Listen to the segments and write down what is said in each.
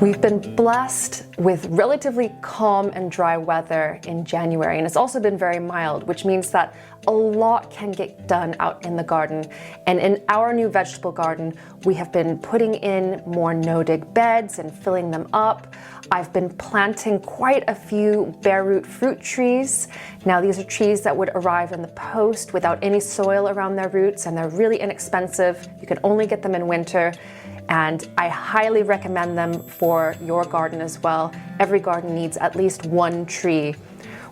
We've been blessed with relatively calm and dry weather in January, and it's also been very mild, which means that a lot can get done out in the garden. And in our new vegetable garden, we have been putting in more no-dig beds and filling them up. I've been planting quite a few bare root fruit trees. Now, these are trees that would arrive in the post without any soil around their roots, and they're really inexpensive. You can only get them in winter. And I highly recommend them for your garden as well. Every garden needs at least one tree.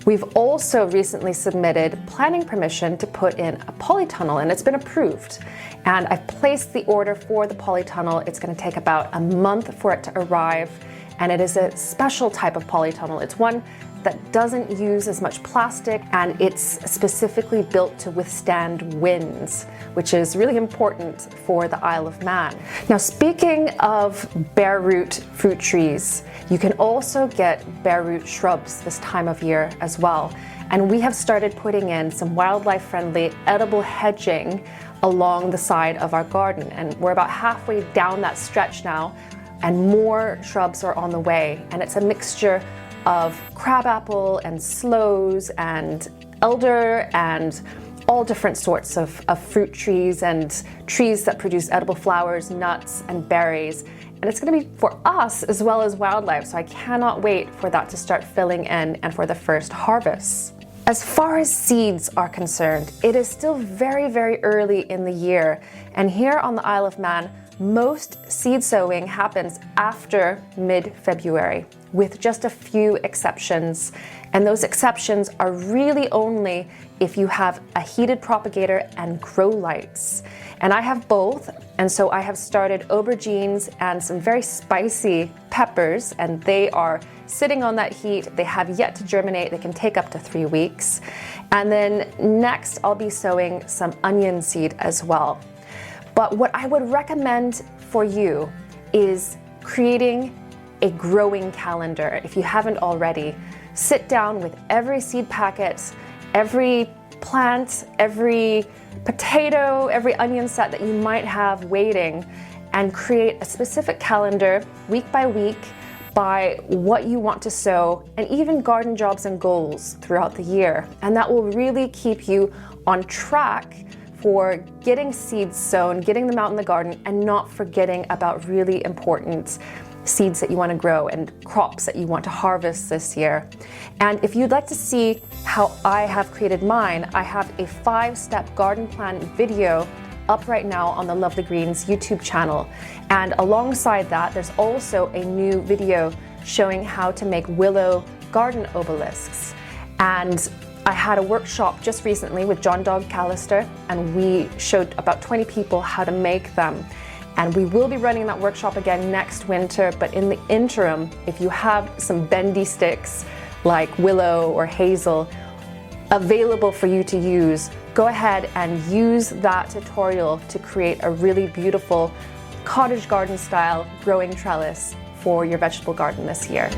We've also recently submitted planning permission to put in a polytunnel, and it's been approved. And I've placed the order for the polytunnel. It's going to take about a month for it to arrive, and it is a special type of polytunnel. It's one that doesn't use as much plastic, and it's specifically built to withstand winds, which is really important for the Isle of Man. Now, speaking of bare root fruit trees, you can also get bare root shrubs this time of year as well. And we have started putting in some wildlife-friendly edible hedging along the side of our garden. And we're about halfway down that stretch now, and more shrubs are on the way. And it's a mixture of crabapple and sloes and elder and all different sorts of fruit trees and trees that produce edible flowers, nuts, and berries. And it's going to be for us as well as wildlife, so I cannot wait for that to start filling in and for the first harvests. As far as seeds are concerned, it is still very, very early in the year. And here on the Isle of Man, most seed sowing happens after mid-February, with just a few exceptions. And those exceptions are really only if you have a heated propagator and grow lights. And I have both, and so I have started aubergines and some very spicy peppers, and they are sitting on that heat. They have yet to germinate. They can take up to 3 weeks. And then next I'll be sowing some onion seed as well. But what I would recommend for you is creating a growing calendar. If you haven't already, sit down with every seed packet, every plant, every potato, every onion set that you might have waiting, and create a specific calendar week by week by what you want to sow, and even garden jobs and goals throughout the year. And that will really keep you on track for getting seeds sown, getting them out in the garden, and not forgetting about really important seeds that you want to grow and crops that you want to harvest this year. And if you'd like to see how I have created mine, I have a 5-step garden plan video up right now on the Lovely Greens YouTube channel. And alongside that, there's also a new video showing how to make willow garden obelisks. And I had a workshop just recently with John Dog Callister, and we showed about 20 people how to make them. And we will be running that workshop again next winter, but in the interim, if you have some bendy sticks like willow or hazel available for you to use, go ahead and use that tutorial to create a really beautiful cottage garden style growing trellis for your vegetable garden this year.